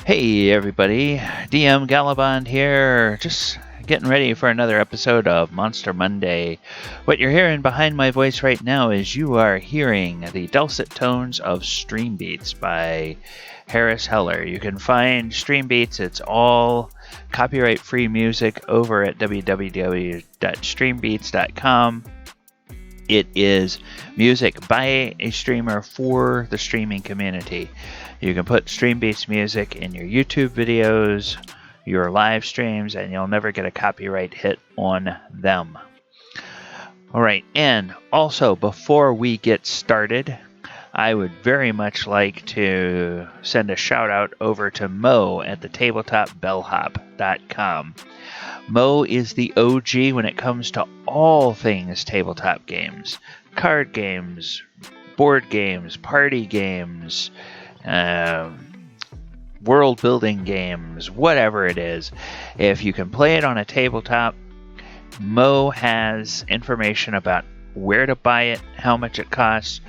Hey everybody, DM Gallibond here, just getting ready for another episode of Monster Monday. What you're hearing behind my voice right now is you are hearing the dulcet tones of Stream Beats by Harris Heller. You can find Stream Beats, it's all copyright-free music over at www.streambeats.com. It is music by a streamer for the streaming community. You can put Stream Beats music in your YouTube videos, your live streams, and you'll never get a copyright hit on them. Alright, and also before we get started, I would very much like to send a shout out over to Mo at the tabletopbellhop.com. Mo is the OG when it comes to all things tabletop games. Card games, board games, party games, world building games, whatever it is. If you can play it on a tabletop, Mo has information about where to buy it, how much it costs,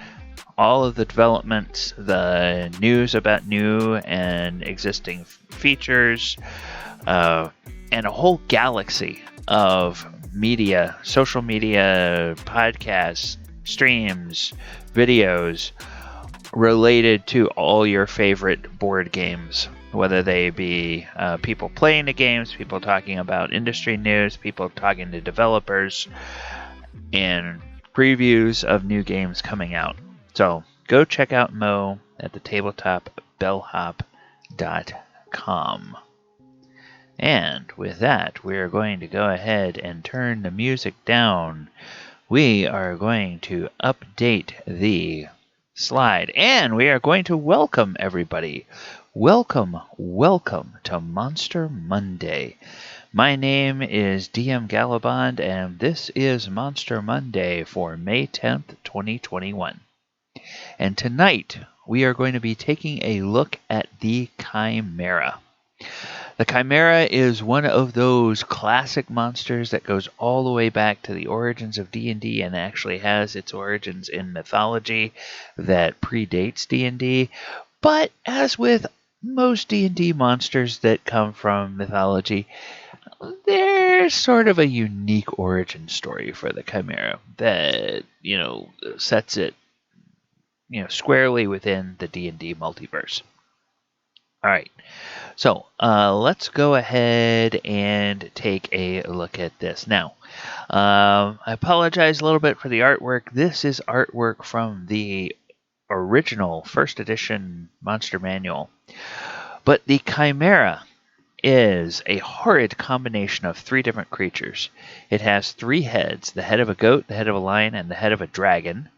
all of the developments, the news about new and existing features, and a whole galaxy of media, social media, podcasts, streams, videos related to all your favorite board games, whether they be people playing the games, people talking about industry news, people talking to developers, and previews of new games coming out. So go check out Mo at the tabletopbellhop.com. And with that, we're going to go ahead and turn the music down. We are going to update the slide, and we are going to welcome everybody. Welcome to Monster Monday. My name is DM Gallibond, and this is Monster Monday for May 10th, 2021. And tonight, we are going to be taking a look at the Chimera. The Chimera is one of those classic monsters that goes all the way back to the origins of D&D and actually has its origins in mythology that predates D&D. But as with most D&D monsters that come from mythology, there's sort of a unique origin story for the Chimera that, sets it, squarely within the D&D multiverse. All right, so let's go ahead and take a look at this. Now, I apologize a little bit for the artwork. This is artwork from the original first edition Monster Manual. But the Chimera is a horrid combination of three different creatures. It has three heads, the head of a goat, the head of a lion, and the head of a dragon.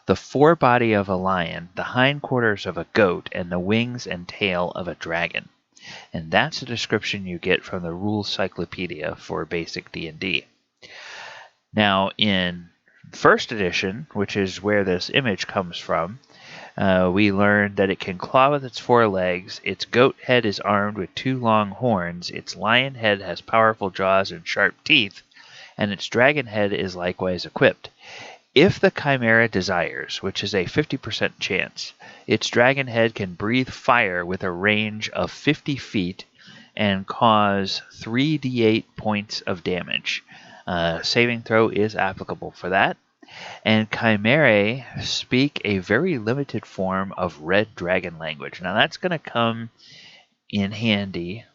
The forebody of a lion, the hindquarters of a goat, and the wings and tail of a dragon. And that's a description you get from the Rules Cyclopedia for Basic D&D. Now, in first edition, which is where this image comes from, we learned that it can claw with its four legs, its goat head is armed with two long horns, its lion head has powerful jaws and sharp teeth, and its dragon head is likewise equipped. If the Chimera desires, which is a 50% chance, its dragon head can breathe fire with a range of 50 feet and cause 3d8 points of damage. Saving throw is applicable for that. And Chimerae speak a very limited form of red dragon language. Now that's going to come in handy.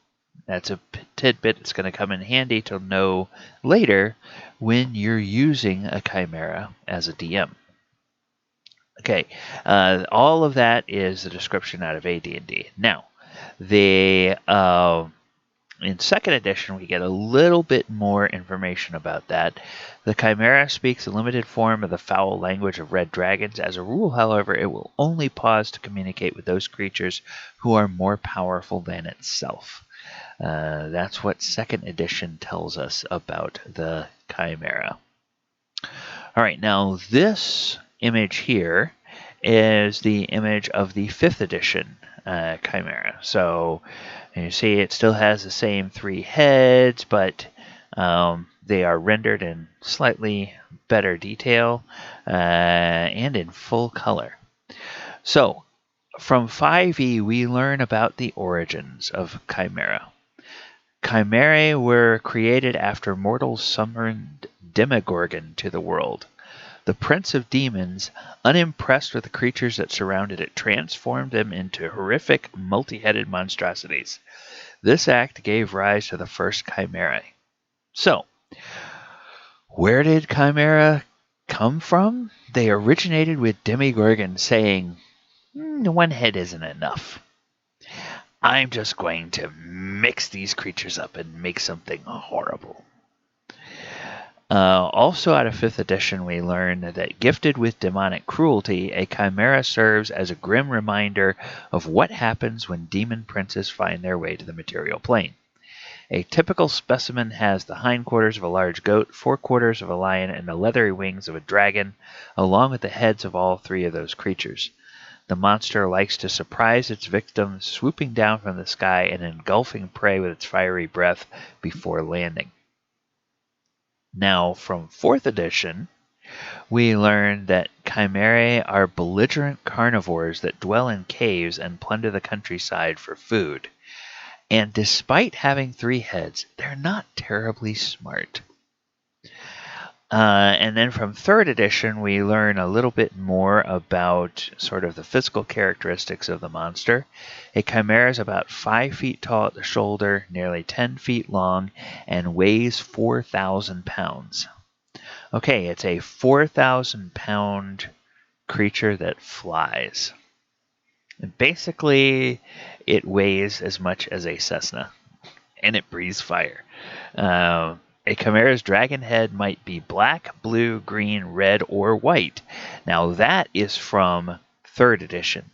That's a tidbit that's going to come in handy to know later when you're using a Chimera as a DM. Okay, all of that is a description out of AD&D. Now, in second edition, we get a little bit more information about that. The Chimera speaks a limited form of the foul language of red dragons. As a rule, however, it will only pause to communicate with those creatures who are more powerful than itself. That's what second edition tells us about the Chimera. All right, now this image here is the image of the 5th edition Chimera. So you see it still has the same three heads, but they are rendered in slightly better detail and in full color. So From 5e, we learn about the origins of Chimera. Chimerae were created after mortals summoned Demogorgon to the world. The Prince of Demons, unimpressed with the creatures that surrounded it, transformed them into horrific, multi-headed monstrosities. This act gave rise to the first Chimerae. So, where did Chimera come from? They originated with Demogorgon saying, one head isn't enough. I'm just going to mix these creatures up and make something horrible. Also out of 5th edition, we learn that gifted with demonic cruelty, a chimera serves as a grim reminder of what happens when demon princes find their way to the material plane. A typical specimen has the hindquarters of a large goat, forequarters of a lion, and the leathery wings of a dragon, along with the heads of all 3 of those creatures. The monster likes to surprise its victims, swooping down from the sky and engulfing prey with its fiery breath before landing. Now, from 4th edition, we learn that Chimerae are belligerent carnivores that dwell in caves and plunder the countryside for food. And despite having 3 heads, they're not terribly smart. And then from 3rd edition, we learn a little bit more about sort of the physical characteristics of the monster. A chimera is about 5 feet tall at the shoulder, nearly 10 feet long, and weighs 4,000 pounds. Okay, it's a 4,000-pound creature that flies. And basically, it weighs as much as a Cessna, and it breathes fire. A chimera's dragon head might be black, blue, green, red, or white. Now that is from 3rd edition.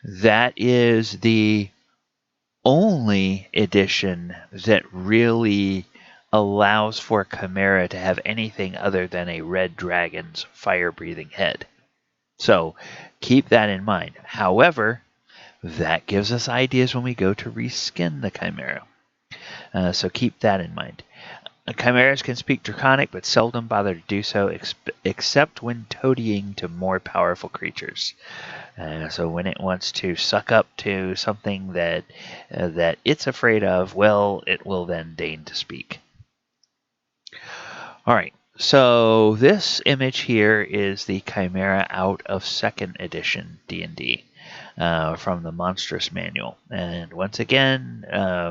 That is the only edition that really allows for chimera to have anything other than a red dragon's fire-breathing head. So keep that in mind. However, that gives us ideas when we go to reskin the chimera. So keep that in mind. Chimeras can speak Draconic, but seldom bother to do so, except when toadying to more powerful creatures. So when it wants to suck up to something that it's afraid of, well, it will then deign to speak. All right. So this image here is the Chimera out of 2nd edition D&D. From the Monstrous Manual. And once again,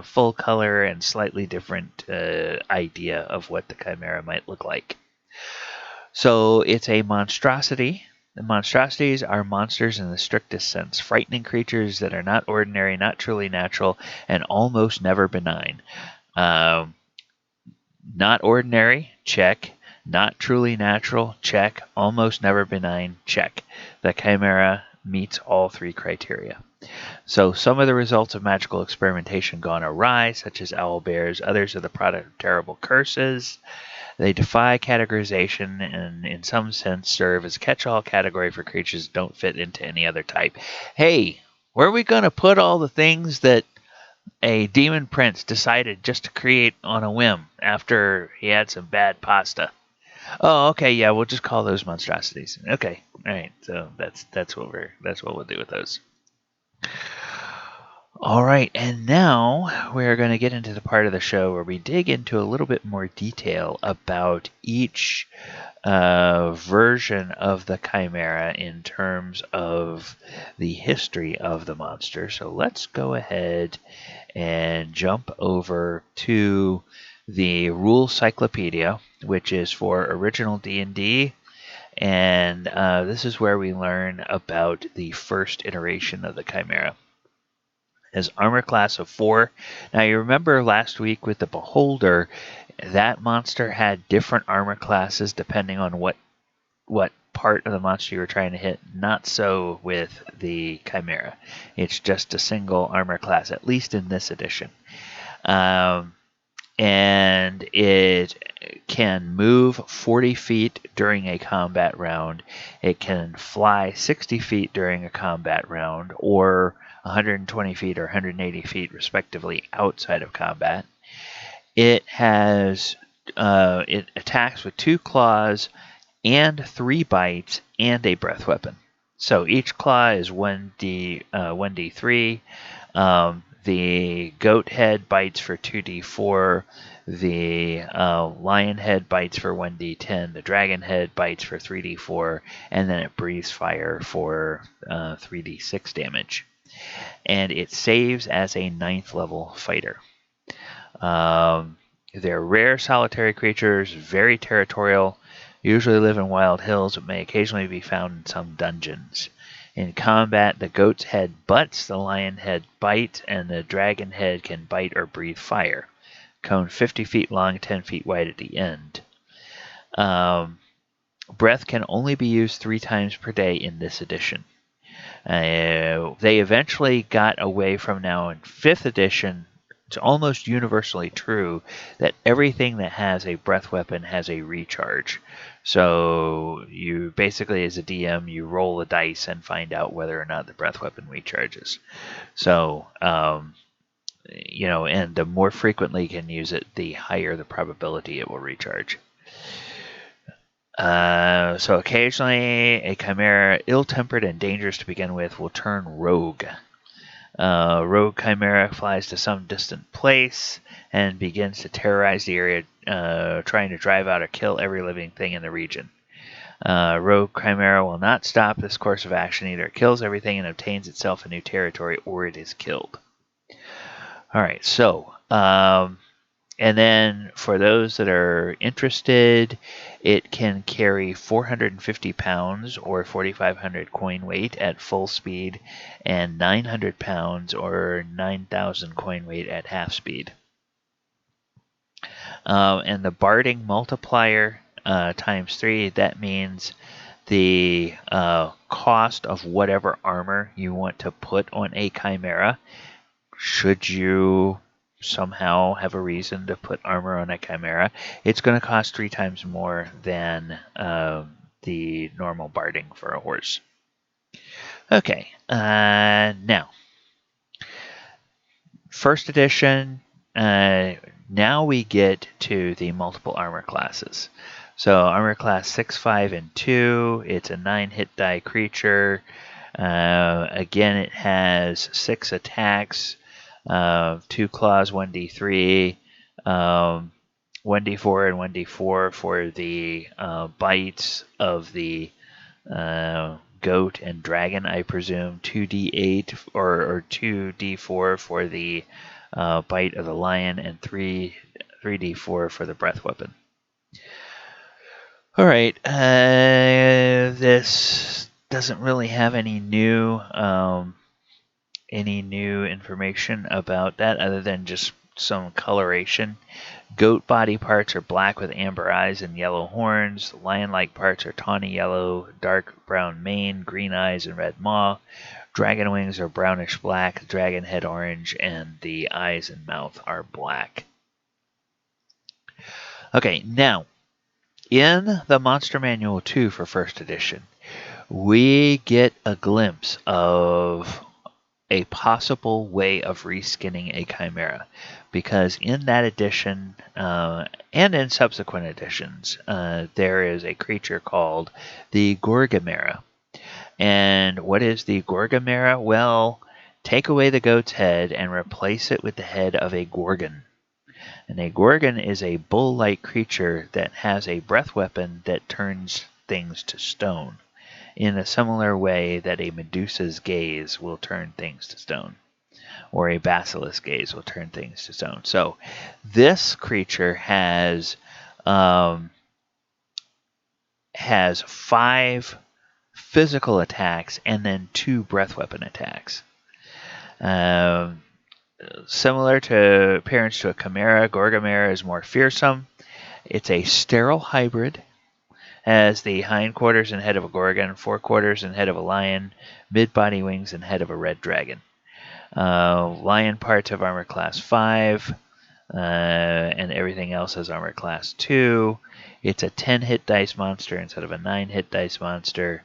full color and slightly different idea of what the Chimera might look like. So it's a monstrosity. The monstrosities are monsters in the strictest sense, frightening creatures that are not ordinary, not truly natural, and almost never benign. Not ordinary, check. Not truly natural, check. Almost never benign, check. The Chimera meets all 3 criteria. So some of the results of magical experimentation gone awry, such as owlbears. Others are the product of terrible curses. They defy categorization and in some sense serve as a catch-all category for creatures that don't fit into any other type. Hey, where are we going to put all the things that a demon prince decided just to create on a whim after he had some bad pasta? Oh, okay, yeah, we'll just call those monstrosities. Okay, all right. So that's what we'll do with those. All right, and now we're going to get into the part of the show where we dig into a little bit more detail about each version of the Chimera in terms of the history of the monster. So let's go ahead and jump over to the Rule Cyclopedia, which is for original D&D, and this is where we learn about the first iteration of the Chimera. As armor class of 4. Now you remember last week with the Beholder, that monster had different armor classes depending on what part of the monster you were trying to hit. Not so with the Chimera. It's just a single armor class, at least in this edition. And it can move 40 feet during a combat round. It can fly 60 feet during a combat round, or 120 feet or 180 feet, respectively, outside of combat. It has it attacks with 2 claws and 3 bites and a breath weapon. So each claw is 1d3. The goat head bites for 2d4. The lion head bites for 1d10. The dragon head bites for 3d4. And then it breathes fire for 3d6 damage. And it saves as a 9th level fighter. They're rare solitary creatures, very territorial, usually live in wild hills, but may occasionally be found in some dungeons. In combat, the goat's head butts, the lion head bites, and the dragon head can bite or breathe fire. Cone 50 feet long, 10 feet wide at the end. Breath can only be used 3 times per day in this edition. They eventually got away from now in 5th edition. It's almost universally true that everything that has a breath weapon has a recharge. So you basically, as a DM, you roll the dice and find out whether or not the breath weapon recharges. So, and the more frequently you can use it, the higher the probability it will recharge. So occasionally a chimera, ill-tempered and dangerous to begin with, will turn rogue. Rogue Chimera flies to some distant place and begins to terrorize the area, trying to drive out or kill every living thing in the region. Rogue Chimera will not stop this course of action. Either it kills everything and obtains itself a new territory, or it is killed. Alright, so, and then for those that are interested, it can carry 450 pounds or 4,500 coin weight at full speed and 900 pounds or 9,000 coin weight at half speed. And the barding multiplier times 3, that means the cost of whatever armor you want to put on a chimera, should you somehow have a reason to put armor on a chimera, it's going to cost 3 times more than the normal barding for a horse. Okay, now, 1st edition, now we get to the multiple armor classes. So armor class 6, 5, and 2, it's a 9 hit die creature. Again, it has 6 attacks, 2 claws, 1d3, 1d4 and 1d4 for the bites of the goat and dragon, I presume, 2d8 or 2d4 for the bite of the lion, and 3d4 for the breath weapon. Alright, this doesn't really have any new information about that other than just some coloration. Goat body parts are black with amber eyes and yellow horns. Lion-like parts are tawny yellow, dark brown mane, green eyes, and red maw. Dragon wings are brownish black, dragon head orange, and the eyes and mouth are black. Okay, now, in the Monster Manual 2 for 1st edition, we get a glimpse of a possible way of reskinning a chimera, because in that edition and in subsequent editions there is a creature called the Gorgimera. And what is the Gorgimera? Well, take away the goat's head and replace it with the head of a gorgon. And a gorgon is a bull-like creature that has a breath weapon that turns things to stone, in a similar way that a Medusa's gaze will turn things to stone, or a basilisk gaze will turn things to stone. So this creature has 5 physical attacks and then 2 breath weapon attacks. Similar to appearance to a chimera, Gorgimera is more fearsome. It's a sterile hybrid. Has the hindquarters and head of a gorgon, forequarters and head of a lion, mid-body wings and head of a red dragon. Lion parts have armor class 5, and everything else has armor class 2. It's a 10 hit dice monster instead of a 9 hit dice monster.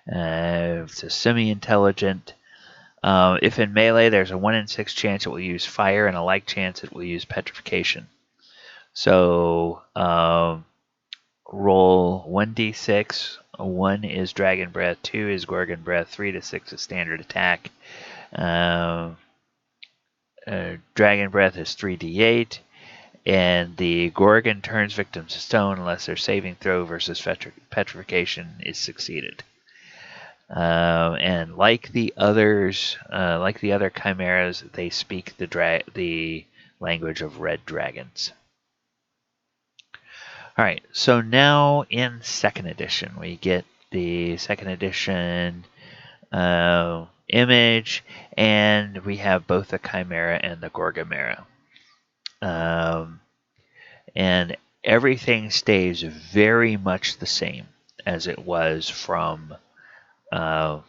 It's a semi-intelligent. If in melee, there's a 1 in 6 chance it will use fire and a like chance it will use petrification. So, roll 1d6. 1 is Dragon Breath, 2 is Gorgon Breath, 3 to 6 is standard attack. Dragon Breath is 3d8, and the Gorgon turns victims to stone unless their saving throw versus petrification is succeeded. And like the others, like the other chimeras, they speak the language of red dragons. All right, so now in second edition, we get the second edition image, and we have both the Chimera and the Gorgimera. And everything stays very much the same as it was from the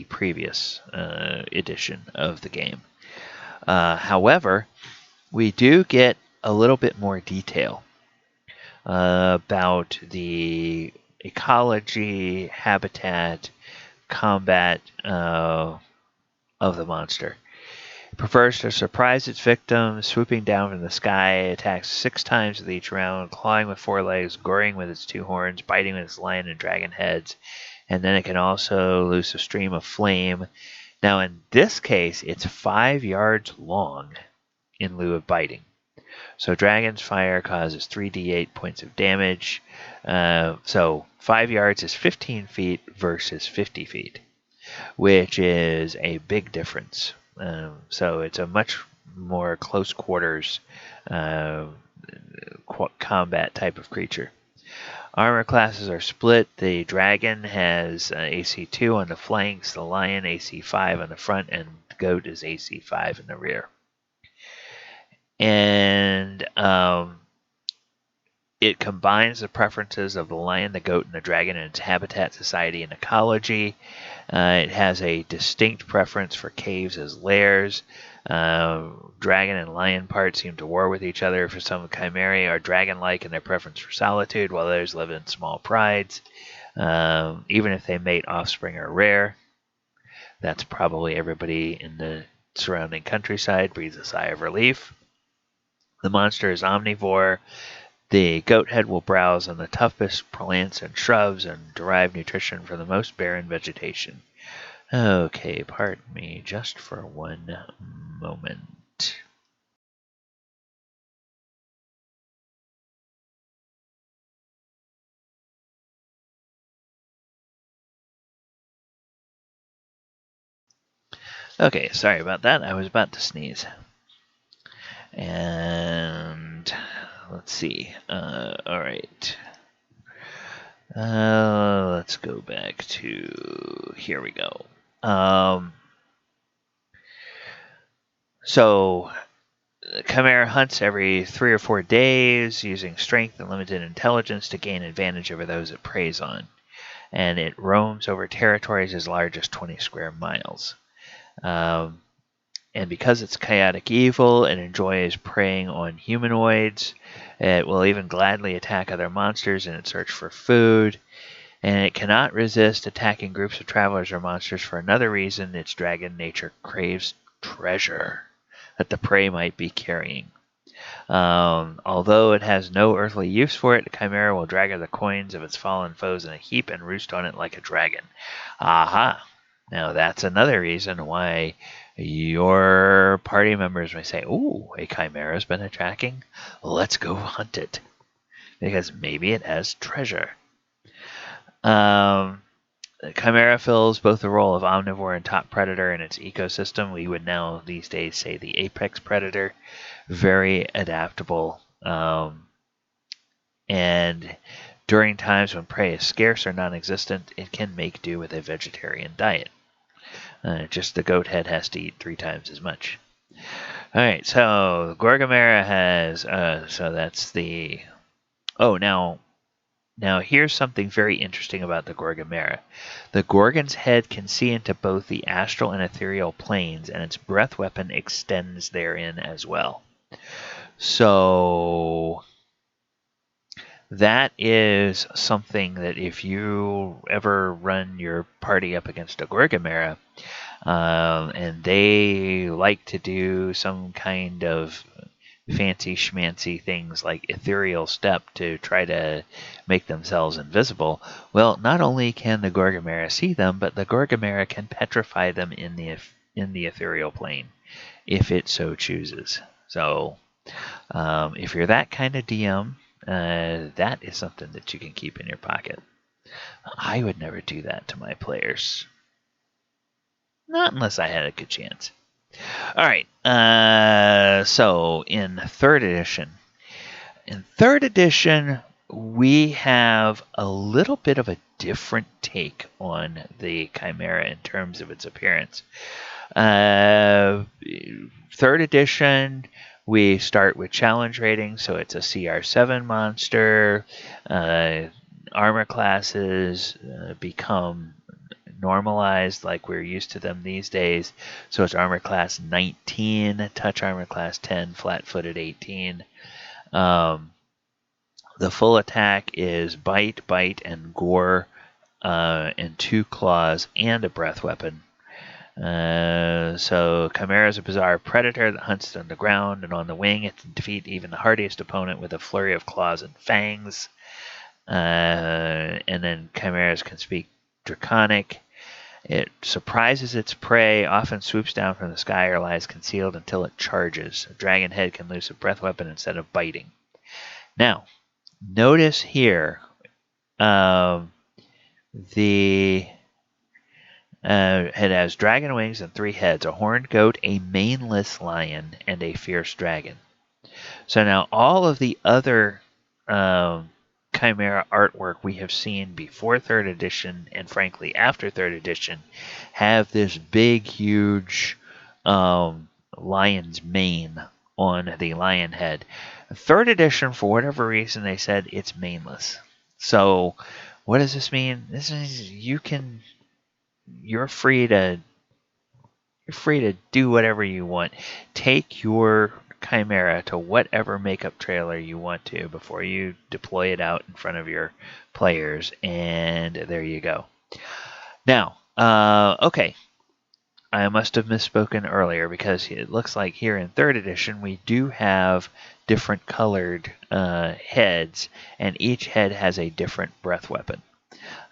previous edition of the game. However, we do get a little bit more detail about the ecology, habitat, combat of the monster. It prefers to surprise its victims, swooping down from the sky, attacks 6 times with each round, clawing with 4 legs, goring with its 2 horns, biting with its lion and dragon heads, and then it can also loose a stream of flame. Now in this case, it's 5 yards long in lieu of biting. So Dragon's Fire causes 3d8 points of damage. So 5 yards is 15 feet versus 50 feet, which is a big difference. So it's a much more close quarters combat type of creature. Armor classes are split. The dragon has AC 2 on the flanks, the lion AC 5 on the front, and the goat is AC 5 in the rear. And it combines the preferences of the lion, the goat, and the dragon in its habitat, society, and ecology. It has a distinct preference for caves as lairs. Dragon and lion parts seem to war with each other. For some, Chimerae are dragon-like in their preference for solitude, while others live in small prides. Even if they mate, offspring are rare. That's probably everybody in the surrounding countryside breathes a sigh of relief. The monster is omnivore. The goat head will browse on the toughest plants and shrubs and derive nutrition from the most barren vegetation. Okay, pardon me just for one moment. Okay, sorry about that. I was about to sneeze. And let's see. All right. Let's go back to, here we go. So Chimera hunts every 3 or 4 days, using strength and limited intelligence to gain advantage over those it preys on. And it roams over territories as large as 20 square miles. And because it's chaotic evil, it enjoys preying on humanoids. It will even gladly attack other monsters in its search for food. And it cannot resist attacking groups of travelers or monsters for another reason. Its dragon nature craves treasure that the prey might be carrying. Although it has no earthly use for it, the Chimera will drag the coins of its fallen foes in a heap and roost on it like a dragon. Aha! Now that's another reason why your party members may say, "Ooh, a Chimera's been attacking. Let's go hunt it." Because maybe it has treasure. Chimera fills both the role of omnivore and top predator in its ecosystem. We would now these days say the apex predator. Very adaptable. And during times when prey is scarce or non-existent, it can make do with a vegetarian diet. Just the goat head has to eat 3 times as much. Alright, so Gorgimera has, so that's the, now here's something very interesting about the Gorgimera. The Gorgon's head can see into both the astral and ethereal planes, and its breath weapon extends therein as well. So that is something that if you ever run your party up against a Gorgimera, and they like to do some kind of fancy schmancy things like ethereal step to try to make themselves invisible, well, not only can the Gorgimera see them, but the Gorgimera can petrify them in the ethereal plane if it so chooses. So if you're that kind of DM, that is something that you can keep in your pocket. I would never do that to my players. Not unless I had a good chance. All right. So in third edition, we have a little bit of a different take on the Chimera in terms of its appearance. Third edition, we start with challenge rating, so it's a CR7 monster. Armor classes become normalized like we're used to them these days. So it's armor class 19, touch armor class 10, flat-footed 18. The full attack is bite, and gore, and 2 claws and a breath weapon. So Chimera is a bizarre predator that hunts on the ground and on the wing. It can defeat even the hardiest opponent with a flurry of claws and fangs. And then chimeras can speak Draconic. It surprises its prey, often swoops down from the sky or lies concealed until it charges. A dragon head can loose a breath weapon instead of biting. Now, notice here, it has dragon wings and 3 heads, a horned goat, a maneless lion, and a fierce dragon. So now all of the other Chimera artwork we have seen before 3rd edition and frankly after 3rd edition have this big, huge lion's mane on the lion head. 3rd edition, for whatever reason, they said it's maneless. So what does this mean? This means you're free to do whatever you want. Take your Chimera to whatever makeup trailer you want to before you deploy it out in front of your players, and there you go. Now, okay, I must have misspoken earlier because it looks like here in 3rd edition we do have different colored heads, and each head has a different breath weapon.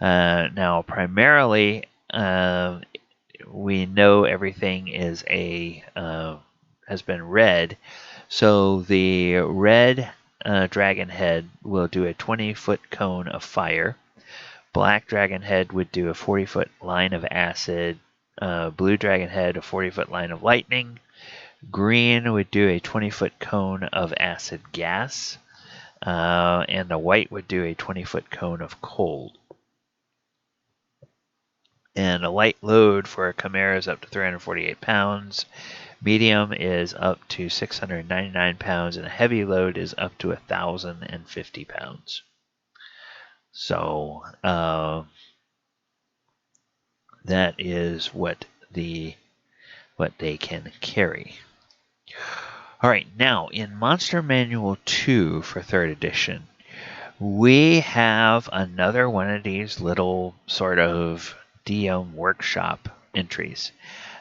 Now, primarily, we know everything is has been red, so the red dragon head will do a 20-foot cone of fire. Black dragon head would do a 40-foot line of acid. Blue dragon head, a 40-foot line of lightning. Green would do a 20-foot cone of acid gas. And the white would do a 20-foot cone of cold. And a light load for a Chimera is up to 348 pounds. Medium is up to 699 pounds, and a heavy load is up to 1,050 pounds. So that is what they can carry. All right, now in Monster Manual 2 for 3rd edition, we have another one of these little sort of DM workshop entries.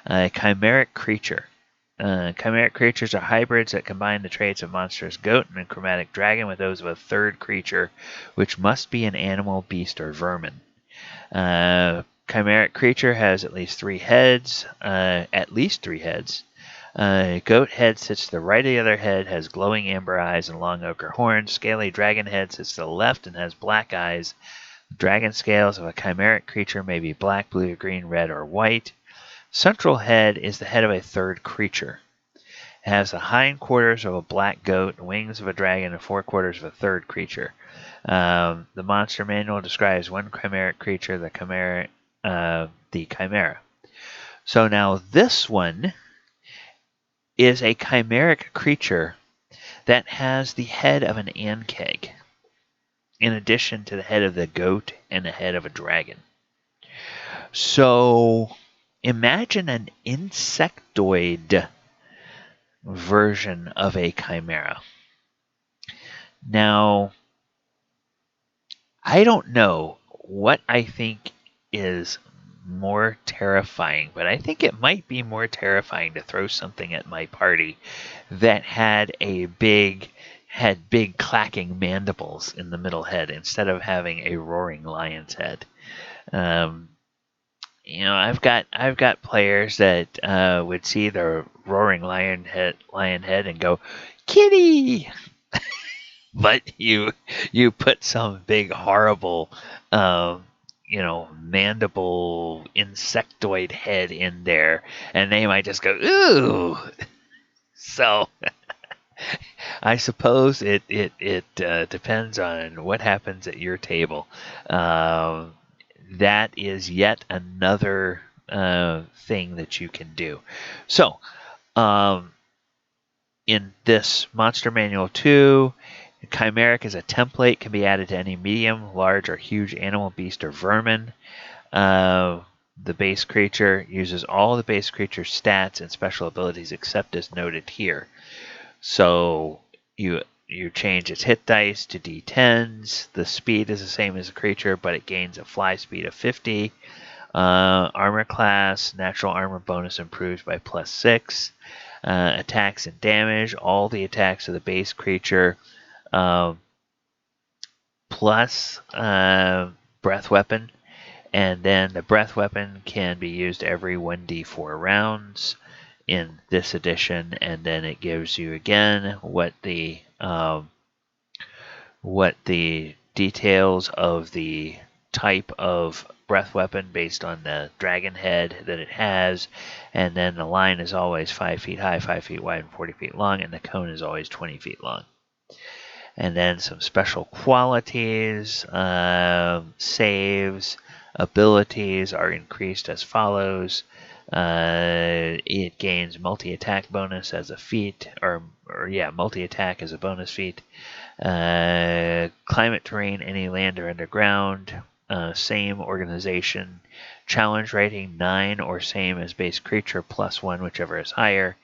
Chimeric Creature. Chimeric creatures are hybrids that combine the traits of monstrous goat and a chromatic dragon with those of a 3rd creature, which must be an animal, beast, or vermin. Chimeric creature has at least 3 heads. Goat head sits to the right of the other head, has glowing amber eyes and long ochre horns. Scaly dragon head sits to the left and has black eyes. Dragon scales of a chimeric creature may be black, blue, green, red, or white. Central head is the head of a 3rd creature. It has the hindquarters of a black goat, wings of a dragon, and 4/4 of a 3rd creature. The Monster Manual describes one chimeric creature, the Chimera. So now this one is a chimeric creature that has the head of an ankeg, in addition to the head of the goat and the head of a dragon. So imagine an insectoid version of a chimera. Now, I don't know what I think is more terrifying, but I think it might be more terrifying to throw something at my party that had big clacking mandibles in the middle head instead of having a roaring lion's head. I've got players that would see the roaring lion head and go, "Kitty!" But you put some big horrible, mandible insectoid head in there, and they might just go, "Ooh!" So I suppose it depends on what happens at your table. That is yet another thing that you can do. So, in this Monster Manual 2, Chimeric is a template, can be added to any medium, large, or huge animal, beast, or vermin. The base creature uses all the base creature stats and special abilities except as noted here. So you change its hit dice to D10s. The speed is the same as the creature, but it gains a fly speed of 50. Armor class, natural armor bonus improves by +6. Attacks and damage, all the attacks of the base creature, plus breath weapon. And then the breath weapon can be used every 1d4 rounds in this edition, and then it gives you again what the details of the type of breath weapon based on the dragon head that it has, and then the line is always 5 feet high, 5 feet wide, and 40 feet long, and the cone is always 20 feet long. And then some special qualities, saves, abilities are increased as follows. It gains multi-attack bonus as a feat, multi-attack as a bonus feat. Climate terrain, any land or underground, same organization. Challenge rating 9 or same as base creature, +1, whichever is higher.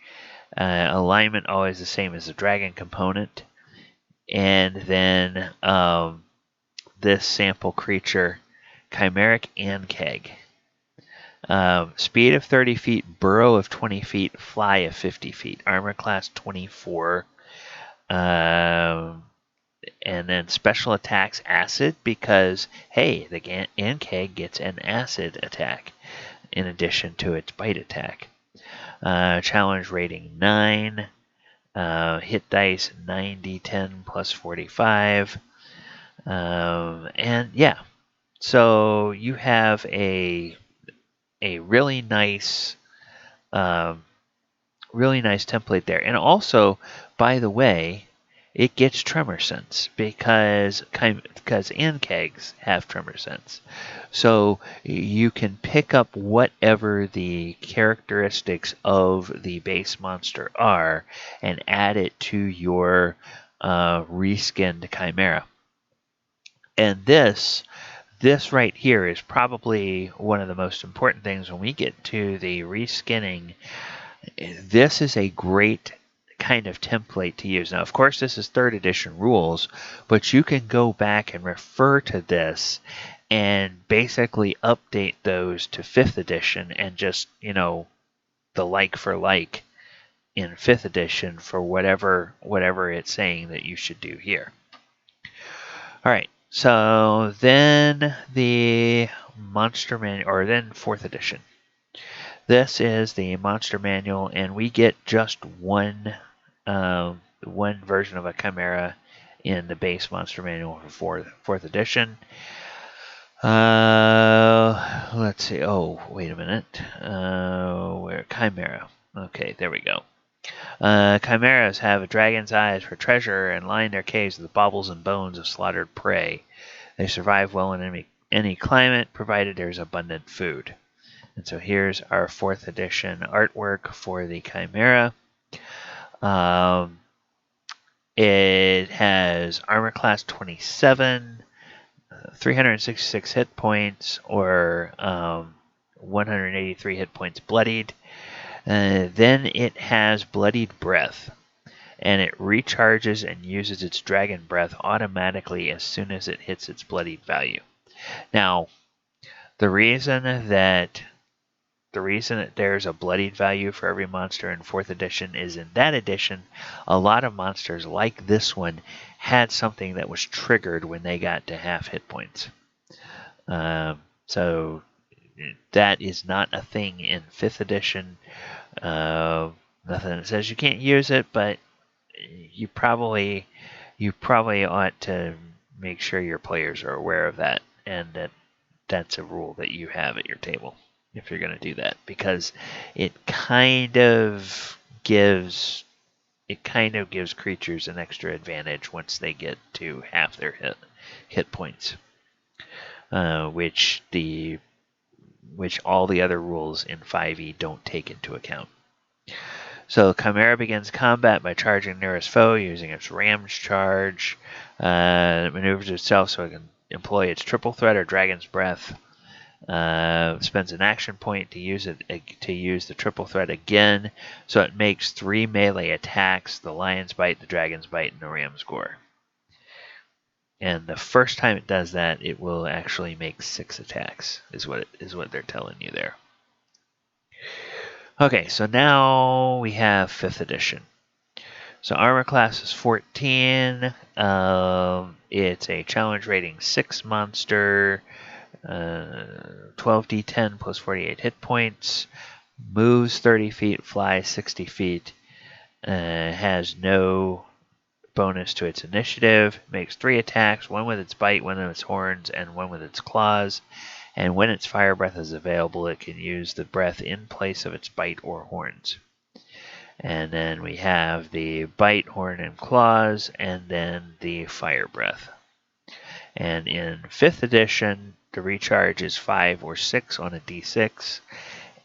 Alignment always the same as the dragon component. And then this sample creature, Chimeric and Keg. Speed of 30 feet, burrow of 20 feet, fly of 50 feet, armor class 24. And then special attacks acid because, hey, the Ankeg gets an acid attack in addition to its bite attack. Challenge rating 9. Hit dice 9d10 plus 45. And yeah, so you have a really nice template there. And also, by the way, it gets tremor sense because Ankegs have tremor sense. So you can pick up whatever the characteristics of the base monster are and add it to your reskinned Chimera. And this right here is probably one of the most important things when we get to the reskinning. This is a great kind of template to use. Now, of course, this is 3rd edition rules, but you can go back and refer to this and basically update those to 5th edition and just, the like for like in 5th edition for whatever it's saying that you should do here. All right. So then the Monster Manual, or then 4th edition. This is the Monster Manual, and we get just one version of a Chimera in the base Monster Manual for 4th edition. Let's see. Oh, wait a minute. Where Chimera? Okay, there we go. Chimeras have a dragon's eyes for treasure and line their caves with the baubles and bones of slaughtered prey. They survive well in any climate, provided there's abundant food. And so here's our 4th edition artwork for the Chimera. It has armor class 27, 366 hit points, or 183 hit points bloodied. Then it has bloodied breath, and it recharges and uses its dragon breath automatically as soon as it hits its bloodied value. Now, The reason that there's a bloodied value for every monster in 4th edition is in that edition, a lot of monsters like this one had something that was triggered when they got to half hit points. So that is not a thing in 5th edition. Nothing that says you can't use it, but you probably ought to make sure your players are aware of that, and that's a rule that you have at your table if you're going to do that, because it kind of gives creatures an extra advantage once they get to half their hit points, which all the other rules in 5e don't take into account. So Chimera begins combat by charging nearest foe using its ram's charge. It maneuvers itself so it can employ its triple threat or dragon's breath. Spends an action point to use the triple threat again, so it makes 3 melee attacks: the lion's bite, the dragon's bite, and the ram's gore. And the first time it does that, it will actually make 6 attacks, is what they're telling you there. Okay, so now we have 5th edition. So armor class is 14. It's a challenge rating 6 monster. 12d10 plus 48 hit points. Moves 30 feet, flies 60 feet. Has no bonus to its initiative. Makes 3 attacks, 1 with its bite, 1 with its horns, and 1 with its claws. And when its fire breath is available, it can use the breath in place of its bite or horns. And then we have the bite, horn, and claws, and then the fire breath. And in 5th edition, the recharge is 5 or 6 on a d6,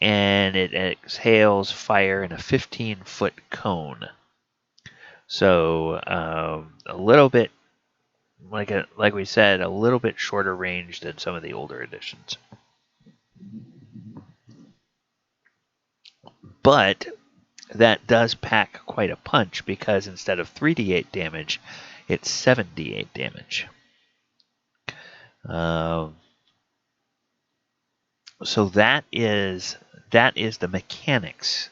and it exhales fire in a 15-foot cone. So a little bit, like we said, a little bit shorter range than some of the older editions. But that does pack quite a punch, because instead of 3d8 damage, it's 7d8 damage. So that is the mechanics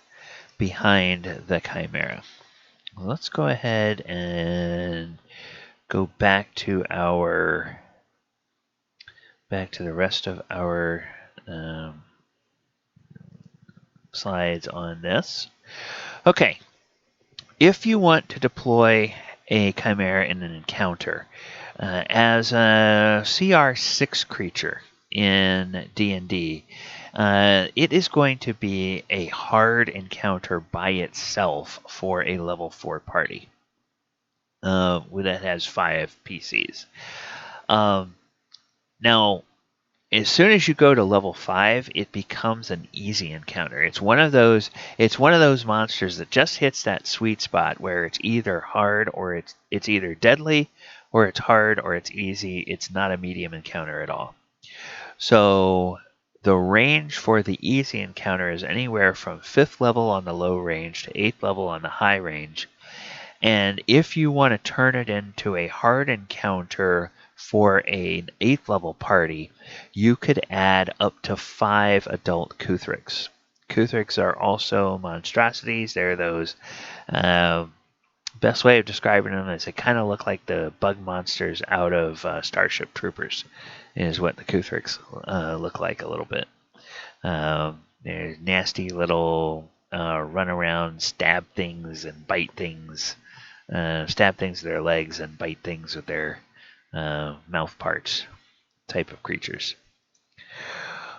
behind the Chimera. Let's go ahead and go back to the rest of our slides on this. Okay, if you want to deploy a Chimera in an encounter as a CR 6 creature in D&D, it is going to be a hard encounter by itself for a level 4 party that has 5 PCs. Now, as soon as you go to level 5, it becomes an easy encounter. It's one of those monsters that just hits that sweet spot where it's either hard or it's either deadly, or it's hard or it's easy. It's not a medium encounter at all. So the range for the easy encounter is anywhere from 5th level on the low range to 8th level on the high range. And if you want to turn it into a hard encounter for an 8th level party, you could add up to 5 adult Kuthriks. Kuthriks are also monstrosities. They're those, best way of describing them is they kind of look like the bug monsters out of Starship Troopers, is what the Kuthriks look like a little bit. They're nasty little run around, stab things and bite things. Stab things with their legs and bite things with their mouth parts type of creatures.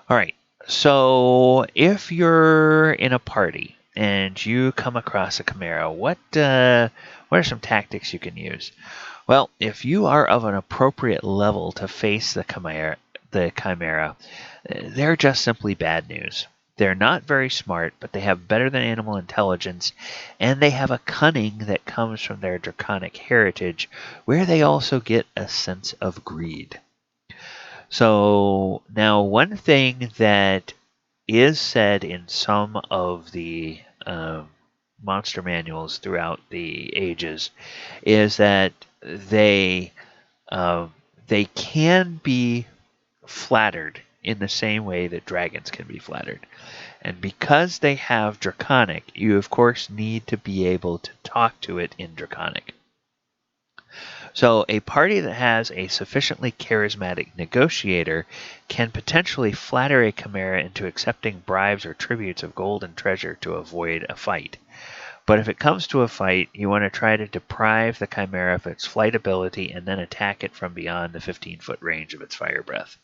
All right, so if you're in a party and you come across a Chimera, what are some tactics you can use? Well, if you are of an appropriate level to face the Chimera, they're just simply bad news. They're not very smart, but they have better than animal intelligence, and they have a cunning that comes from their draconic heritage, where they also get a sense of greed. So now, one thing that is said in some of the monster manuals throughout the ages is that they can be flattered in the same way that dragons can be flattered. And because they have Draconic, you of course need to be able to talk to it in Draconic. So a party that has a sufficiently charismatic negotiator can potentially flatter a Chimera into accepting bribes or tributes of gold and treasure to avoid a fight. But if it comes to a fight, you want to try to deprive the Chimera of its flight ability and then attack it from beyond the 15-foot range of its fire breath.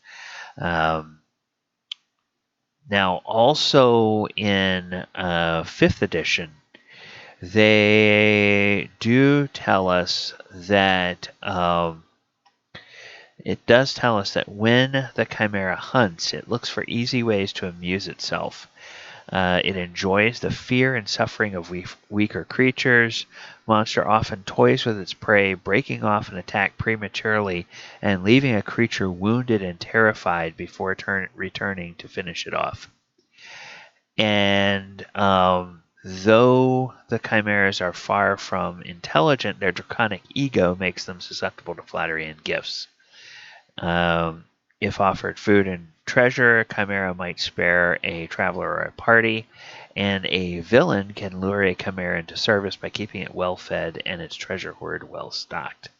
Now, also in 5th edition, they do tell us that it does tell us that when the Chimera hunts, it looks for easy ways to amuse itself. It enjoys the fear and suffering of weaker creatures. Monster often toys with its prey, breaking off an attack prematurely and leaving a creature wounded and terrified before returning to finish it off. And though the Chimeras are far from intelligent, their draconic ego makes them susceptible to flattery and gifts. If offered food and treasure, a Chimera might spare a traveler or a party, and a villain can lure a Chimera into service by keeping it well fed and its treasure hoard well stocked.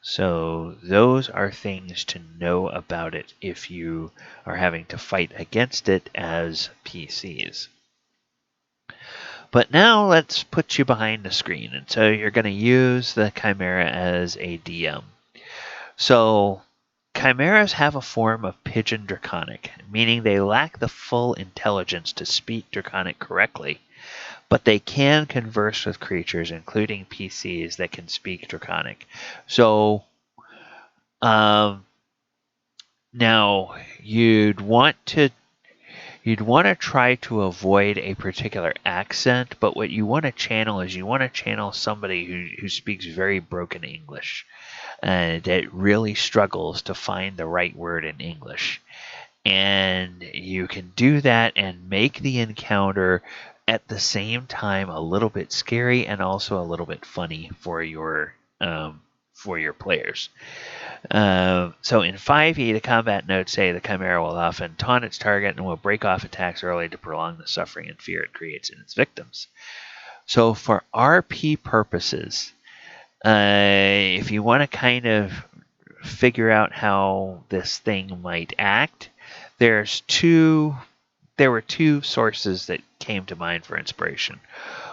So those are things to know about it if you are having to fight against it as PCs. But now let's put you behind the screen, and so you're going to use the Chimera as a DM. So Chimeras have a form of Pigeon Draconic, meaning they lack the full intelligence to speak Draconic correctly, but they can converse with creatures, including PCs, that can speak Draconic. So, now you'd want to try to avoid a particular accent, but what you want to channel is somebody who speaks very broken English. That really struggles to find the right word in English. And you can do that and make the encounter at the same time a little bit scary and also a little bit funny for your players. So in 5e, the combat notes say the Chimera will often taunt its target and will break off attacks early to prolong the suffering and fear it creates in its victims. So for RP purposes, if you want to kind of figure out how this thing might act, there were two sources that came to mind for inspiration.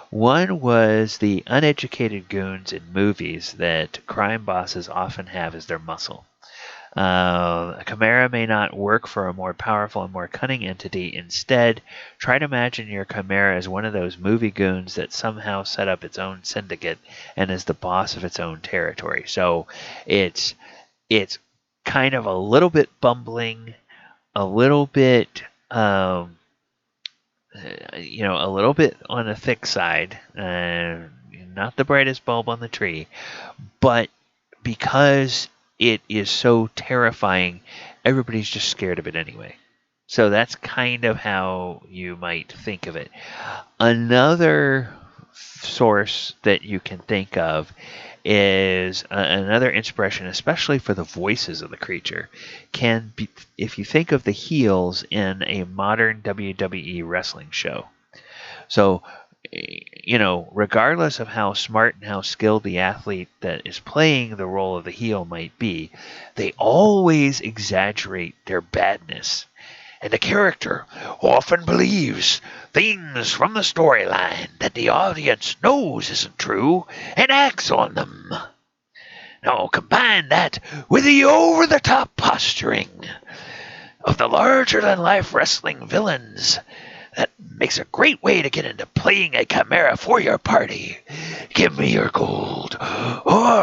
One was the uneducated goons in movies that crime bosses often have as their muscle. A Chimera may not work for a more powerful and more cunning entity. Instead, try to imagine your Chimera as one of those movie goons that somehow set up its own syndicate and is the boss of its own territory. So it's kind of a little bit bumbling, a little bit a little bit on the thick side, not the brightest bulb on the tree, but because it is so terrifying, everybody's just scared of it anyway. So that's kind of how you might think of it. Another source that you can think of is another inspiration, especially for the voices of the creature, can be if you think of the heels in a modern WWE wrestling show. So, regardless of how smart and how skilled the athlete that is playing the role of the heel might be, they always exaggerate their badness. And the character often believes things from the storyline that the audience knows isn't true and acts on them. Now combine that with the over-the-top posturing of the larger-than-life wrestling villains. That makes a great way to get into playing a Chimera for your party. Give me your gold, or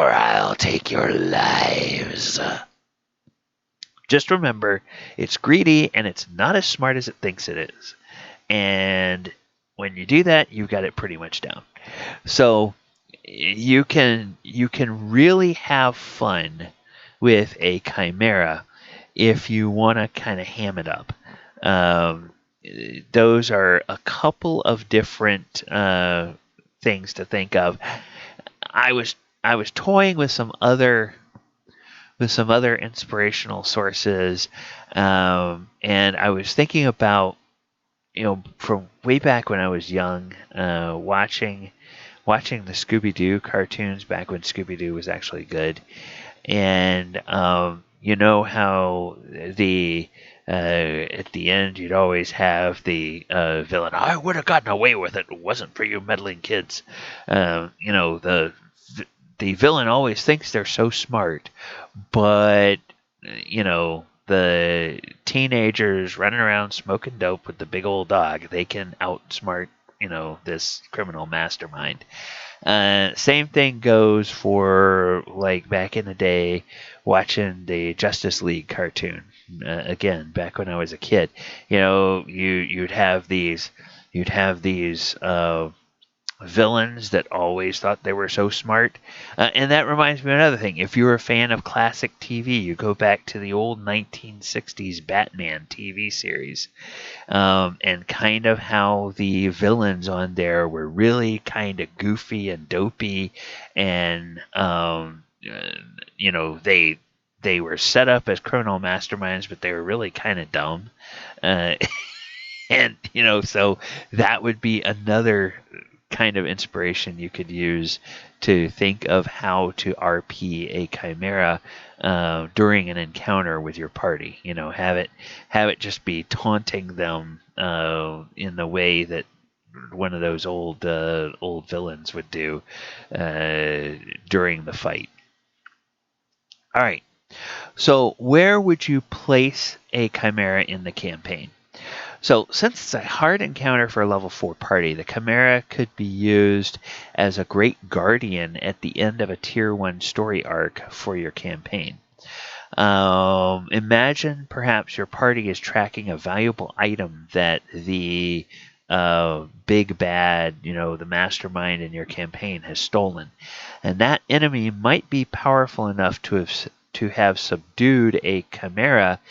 I'll take your lives. Just remember, it's greedy and it's not as smart as it thinks it is. And when you do that, you've got it pretty much down. So you can really have fun with a Chimera if you want to kind of ham it up. Those are a couple of different things to think of. I was toying with some other some other inspirational sources, and I was thinking about, from way back when I was young, watching the Scooby-Doo cartoons back when Scooby-Doo was actually good. And you know how at the end you'd always have the villain. I would have gotten away with it. It wasn't for you meddling kids. The villain always thinks they're so smart, but the teenagers running around smoking dope with the big old dog, they can outsmart this criminal mastermind. Same thing goes for, like, back in the day, watching the Justice League cartoon. Again, back when I was a kid, you'd have these villains that always thought they were so smart. And that reminds me of another thing. If you're a fan of classic TV, you go back to the old 1960s Batman TV series, and kind of how the villains on there were really kind of goofy and dopey, and they were set up as criminal masterminds, but they were really kind of dumb. And so that would be another kind of inspiration you could use to think of how to RP a Chimera during an encounter with your party. Have it just be taunting them in the way that one of those old villains would do during the fight. All right. So where would you place a Chimera in the campaign? So, since it's a hard encounter for a level 4 party, the Chimera could be used as a great guardian at the end of a tier 1 story arc for your campaign. Imagine perhaps your party is tracking a valuable item that the big bad, the mastermind in your campaign has stolen. And that enemy might be powerful enough to have subdued a Chimera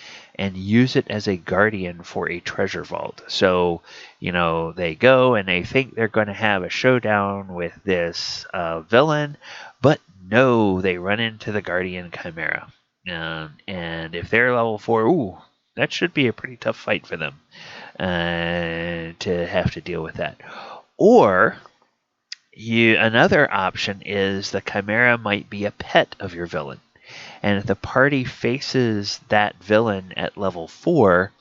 and use it as a guardian for a treasure vault. So, they go and they think they're going to have a showdown with this villain, but no, they run into the guardian Chimera. And if they're level 4, that should be a pretty tough fight for them to have to deal with that. Or another option is the Chimera might be a pet of your villain. And if the party faces that villain at level 4,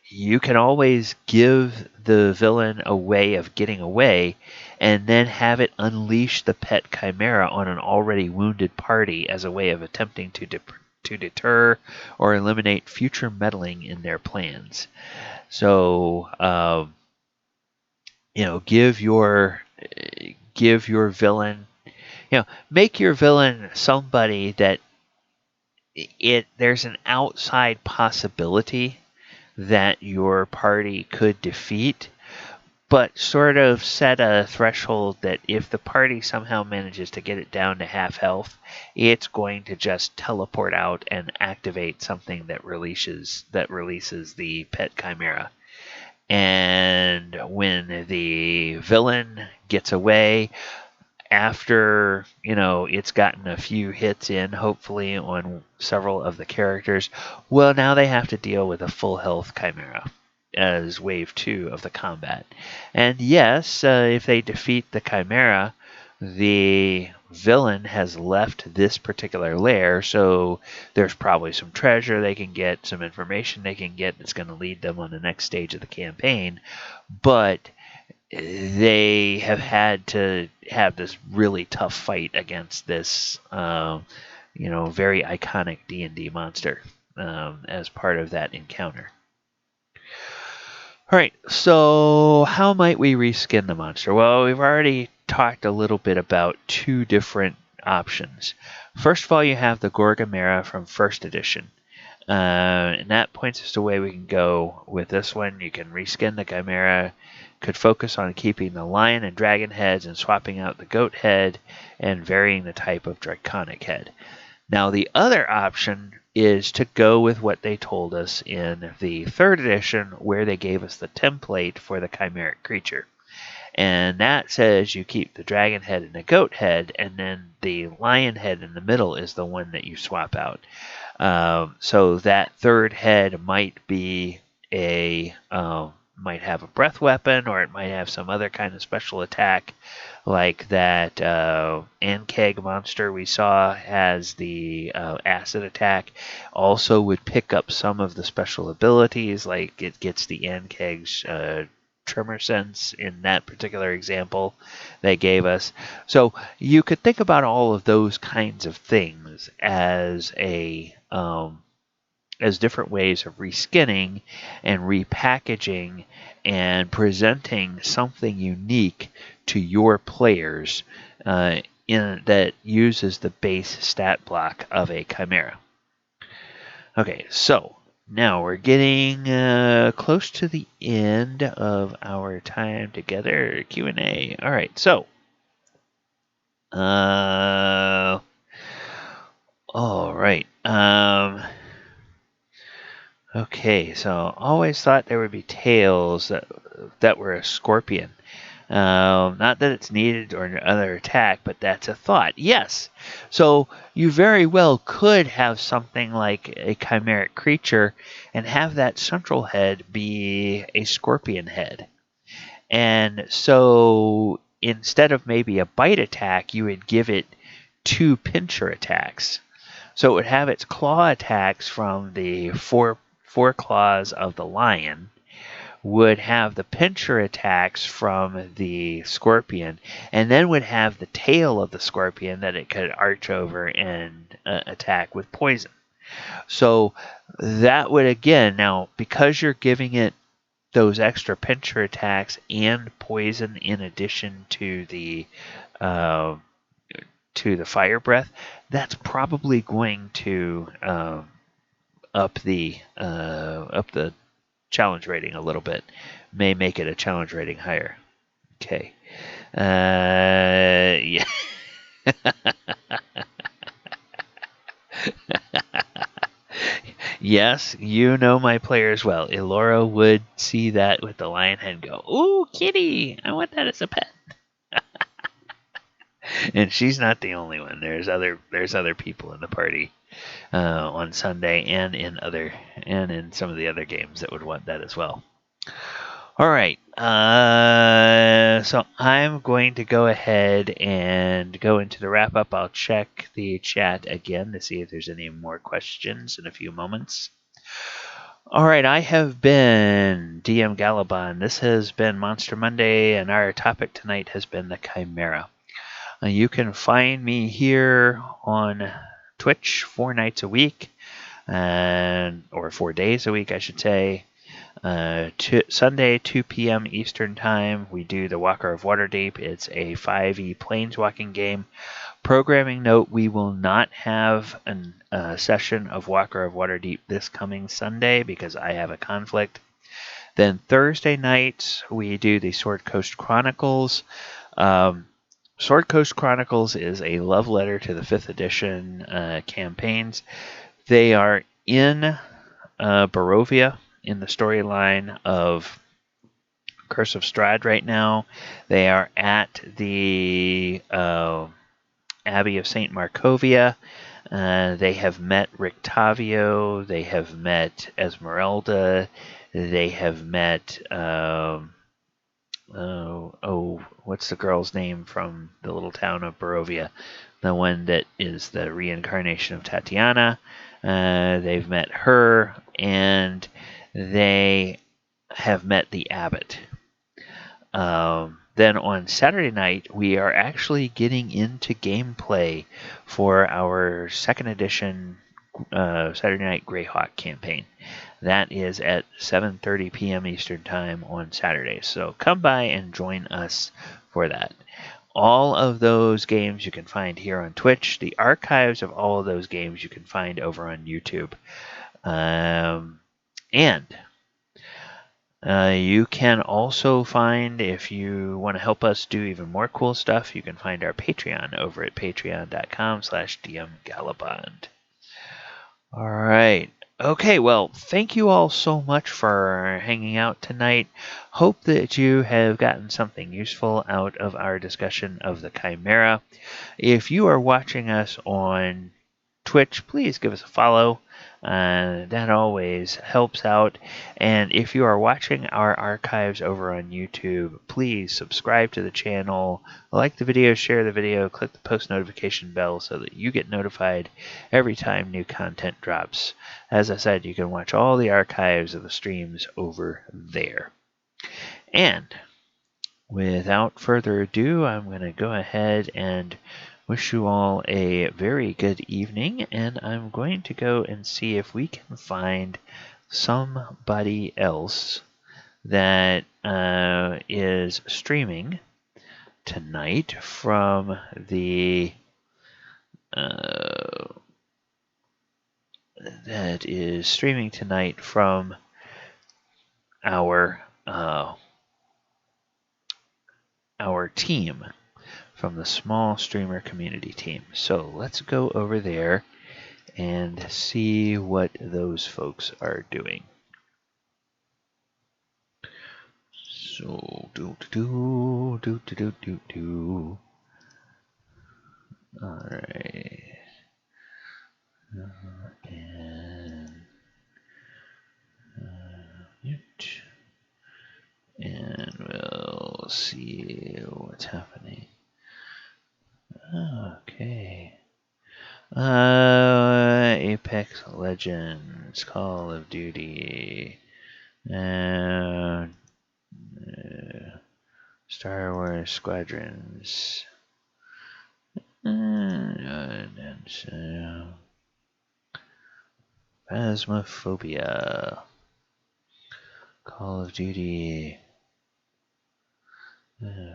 you can always give the villain a way of getting away and then have it unleash the pet Chimera on an already wounded party as a way of attempting to deter or eliminate future meddling in their plans. So, give your villain, make your villain somebody that there's an outside possibility that your party could defeat, but sort of set a threshold that if the party somehow manages to get it down to half health, it's going to just teleport out and activate something that releases the pet Chimera. And when the villain gets away, after it's gotten a few hits in, hopefully on several of the characters, well, now they have to deal with a full health Chimera as wave 2 of the combat. And yes, if they defeat the Chimera, the villain has left this particular lair, so there's probably some treasure they can get, some information they can get that's going to lead them on the next stage of the campaign. But they have had to have this really tough fight against this, very iconic D&D monster as part of that encounter. All right, so how might we reskin the monster? Well, we've already talked a little bit about 2 different options. First of all, you have the Gorgimera from 1st edition. And that points us to where we can go with this one. You can reskin the Chimera, could focus on keeping the lion and dragon heads and swapping out the goat head and varying the type of draconic head. Now, the other option is to go with what they told us in the 3rd edition, where they gave us the template for the Chimeric creature. And that says you keep the dragon head and the goat head, and then the lion head in the middle is the one that you swap out. So that third head might be might have a breath weapon, or it might have some other kind of special attack, like that Ankeg monster we saw has the acid attack. Also would pick up some of the special abilities, like it gets the Ankeg's tremor sense in that particular example they gave us. So you could think about all of those kinds of things as different ways of reskinning and repackaging and presenting something unique to your players that uses the base stat block of a Chimera. Okay, so now we're getting close to the end of our time together. Q&A. All right, so all right. Okay, so always thought there would be tails that were a scorpion. Not that it's needed or another attack, but that's a thought. Yes. So you very well could have something like a chimeric creature and have that central head be a scorpion head. And so instead of maybe a bite attack, you would give it 2 pincher attacks. So it would have its claw attacks from the four claws of the lion, would have the pincher attacks from the scorpion, and then would have the tail of the scorpion that it could arch over and attack with poison. So that would, again, now because you're giving it those extra pincher attacks and poison in addition to the fire breath, that's probably going to up the challenge rating a little bit. May make it a challenge rating higher. Okay. Yeah. Yes, you know my players well. Elora would see that with the lion head and go, "Ooh, kitty! I want that as a pet." And she's not the only one. There's other people in the party on Sunday and in some of the other games that would want that as well. All right. So I'm going to go ahead and go into the wrap up. I'll check the chat again to see if there's any more questions in a few moments. All right, I have been DM Gallibond. This has been Monster Monday, and our topic tonight has been the Chimera. You can find me here on Twitch 4 nights a week, or 4 days a week, I should say. Sunday, 2 p.m. Eastern Time, we do the Walker of Waterdeep. It's a 5e planeswalking game. Programming note, we will not have a session of Walker of Waterdeep this coming Sunday because I have a conflict. Then Thursday nights, we do the Sword Coast Chronicles. Sword Coast Chronicles is a love letter to the 5th edition campaigns. They are in Barovia in the storyline of Curse of Strahd right now. They are at the Abbey of St. Markovia. They have met Rictavio. They have met Esmeralda. They have met what's the girl's name from the little town of Barovia? The one that is the reincarnation of Tatiana. They've met her, and they have met the abbot. Then on Saturday night, we are actually getting into gameplay for our 2nd edition Saturday Night Greyhawk campaign. That is at 7:30 p.m. Eastern Time on Saturday. So come by and join us for that. All of those games you can find here on Twitch. The archives of all of those games you can find over on YouTube. And you can also find, if you want to help us do even more cool stuff, you can find our Patreon over at patreon.com/DMGallibond. All right. Okay, well, thank you all so much for hanging out tonight. Hope that you have gotten something useful out of our discussion of the Chimera. If you are watching us on Twitch, please give us a follow. That always helps out. And if you are watching our archives over on YouTube, please subscribe to the channel, like the video, share the video, click the post notification bell so that you get notified every time new content drops. As I said, you can watch all the archives of the streams over there. And without further ado, I'm going to go ahead and wish you all a very good evening, and I'm going to go and see if we can find somebody else that is streaming tonight from the our team, from the small streamer community team. So let's go over there and see what those folks are doing. So All right. And mute. And we'll see what's happening. Okay. Apex Legends, Call of Duty, Star Wars Squadrons, Phasmophobia, Call of Duty.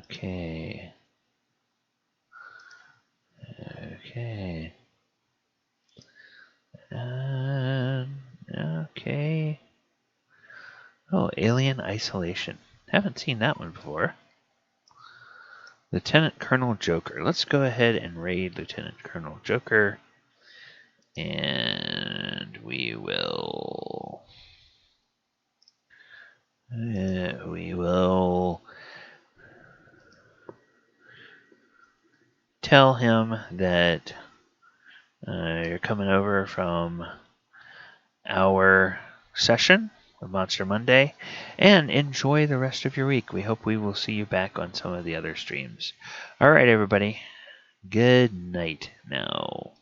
Okay. Okay. Oh, Alien Isolation. Haven't seen that one before. Lieutenant Colonel Joker. Let's go ahead and raid Lieutenant Colonel Joker. And we will tell him that you're coming over from our session with Monster Monday, and enjoy the rest of your week. We hope we will see you back on some of the other streams. All right, everybody. Good night now.